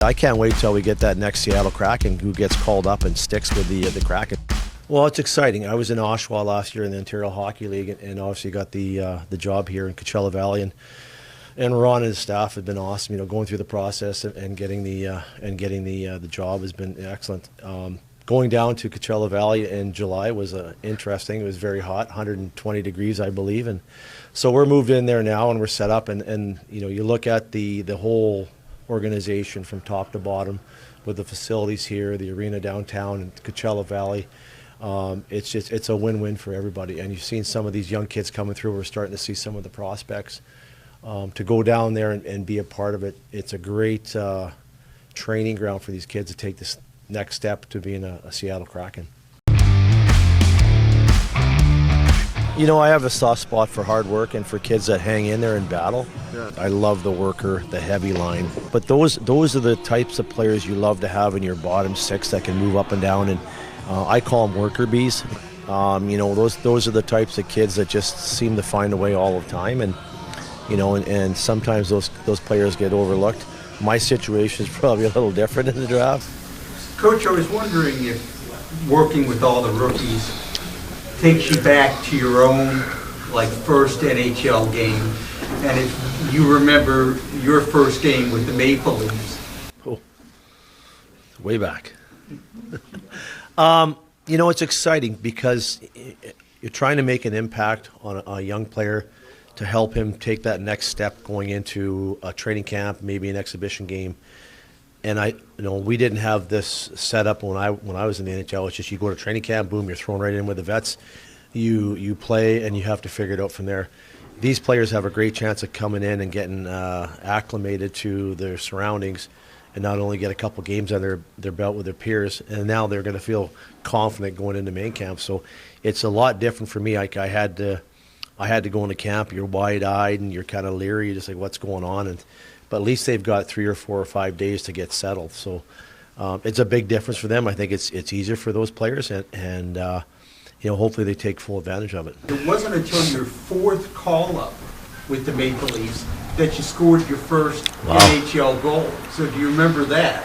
I can't wait till we get that next Seattle Kraken who gets called up and sticks with the Kraken. Well, it's exciting. I was in Oshawa last year in the Ontario Hockey League, and obviously got the job here in Coachella Valley, and Ron and his staff have been awesome. You know, going through the process and getting the job has been excellent. Going down to Coachella Valley in July was interesting. It was very hot, 120 degrees, I believe, and so we're moved in there now and we're set up. And you know, you look at the whole organization from top to bottom, with the facilities here, the arena downtown, and Coachella Valley. It's a win-win for everybody. And you've seen some of these young kids coming through. We're starting to see some of the prospects. To go down there and be a part of it, it's a great training ground for these kids to take this next step to being a Seattle Kraken. You know, I have a soft spot for hard work and for kids that hang in there and battle. Yeah. I love the worker, the heavy line. But those are the types of players you love to have in your bottom six that can move up and down. And I call them worker bees. You know, those are the types of kids that just seem to find a way all the time. And you know, and sometimes those players get overlooked. My situation is probably a little different in the draft. Coach, I was wondering if working with all the rookies takes you back to your own, like, first NHL game, and if you remember your first game with the Maple Leafs. Oh, way back. You know, it's exciting because you're trying to make an impact on a young player to help him take that next step going into a training camp, maybe an exhibition game. And we didn't have this set up when I was in the NHL. It's just you go to training camp, boom, you're thrown right in with the vets. You play, and you have to figure it out from there. These players have a great chance of coming in and getting acclimated to their surroundings, and not only get a couple games under their belt with their peers, and now they're going to feel confident going into main camp. So it's a lot different for me. Like I had to go into camp. You're wide-eyed and you're kind of leery. You're just like, what's going on? But at least they've got 3 or 4 or 5 days to get settled. So it's a big difference for them. I think it's easier for those players, and you know, hopefully they take full advantage of it. It wasn't until your 4th call-up with the Maple Leafs that you scored your first NHL goal. So do you remember that?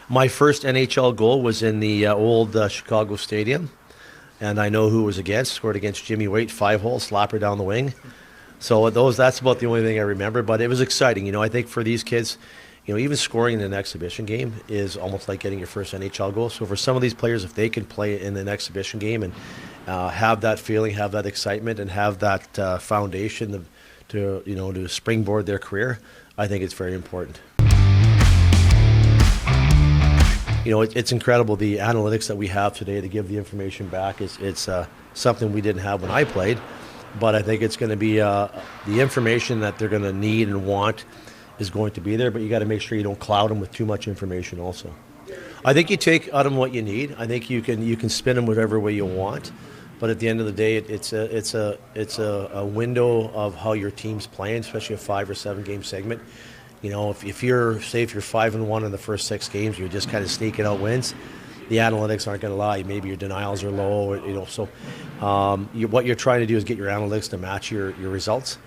My first NHL goal was in the old Chicago Stadium, and I know who it was against. Scored against Jimmy Waite, 5-hole slapper down the wing. So that's about the only thing I remember, but it was exciting. You know, I think for these kids, you know, even scoring in an exhibition game is almost like getting your first NHL goal. So for some of these players, if they can play in an exhibition game and have that feeling, have that excitement, and have that foundation to springboard their career, I think it's very important. You know, it's incredible, the analytics that we have today to give the information back. It's something we didn't have when I played. But I think it's going to be the information that they're going to need and want is going to be there, but you got to make sure you don't cloud them with too much information also. I think you take out of them what you need. I think you can spin them whatever way you want, but at the end of the day, it's a window of how your team's playing, especially a 5 or 7 game segment. You know, if you're 5-1 in the first 6 games, you're just kind of sneaking out wins. The analytics aren't going to lie. Maybe your denials are low, you know. So what you're trying to do is get your analytics to match your results.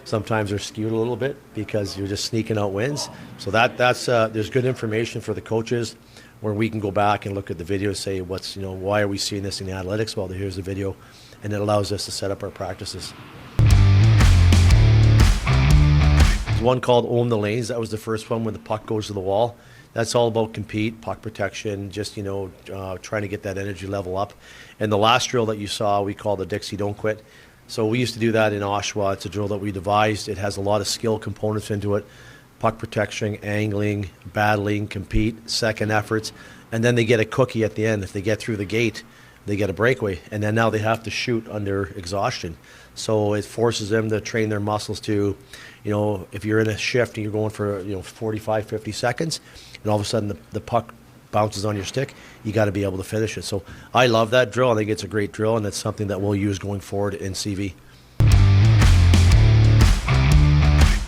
Sometimes they're skewed a little bit because you're just sneaking out wins. So that's there's good information for the coaches where we can go back and look at the video and say, why are we seeing this in the analytics? Well, here's the video, and it allows us to set up our practices. There's one called Own the Lanes. That was the first one when the puck goes to the wall. That's all about compete, puck protection, just, trying to get that energy level up. And the last drill that you saw, we call the Dixie Don't Quit. So we used to do that in Oshawa. It's a drill that we devised. It has a lot of skill components into it. Puck protection, angling, battling, compete, second efforts. And then they get a cookie at the end. If they get through the gate, they get a breakaway. And then now they have to shoot under exhaustion. So it forces them to train their muscles to, if you're in a shift and you're going for, 45, 50 seconds, and all of a sudden the puck bounces on your stick, you got to be able to finish it. So I love that drill. I think it's a great drill, and it's something that we'll use going forward in CV.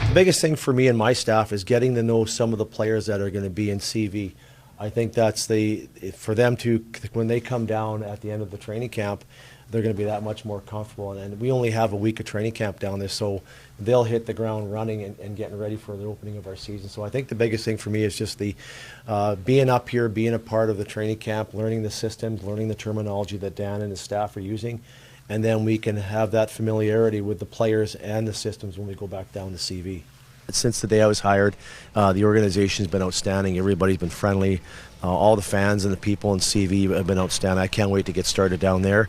The biggest thing for me and my staff is getting to know some of the players that are going to be in CV. I think that's for them to, when they come down at the end of the training camp, they're going to be that much more comfortable. And we only have a week of training camp down there, so they'll hit the ground running and getting ready for the opening of our season. So I think the biggest thing for me is just the being up here, being a part of the training camp, learning the systems, learning the terminology that Dan and his staff are using, and then we can have that familiarity with the players and the systems when we go back down to CV. Since the day I was hired, the organization's been outstanding. Everybody's been friendly. All the fans and the people in CV have been outstanding. I can't wait to get started down there.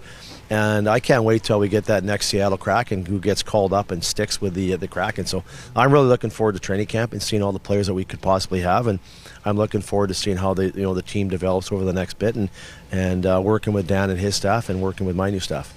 And I can't wait till we get that next Seattle Kraken who gets called up and sticks with the Kraken. So I'm really looking forward to training camp and seeing all the players that we could possibly have. And I'm looking forward to seeing how the team develops over the next bit and working with Dan and his staff and working with my new staff.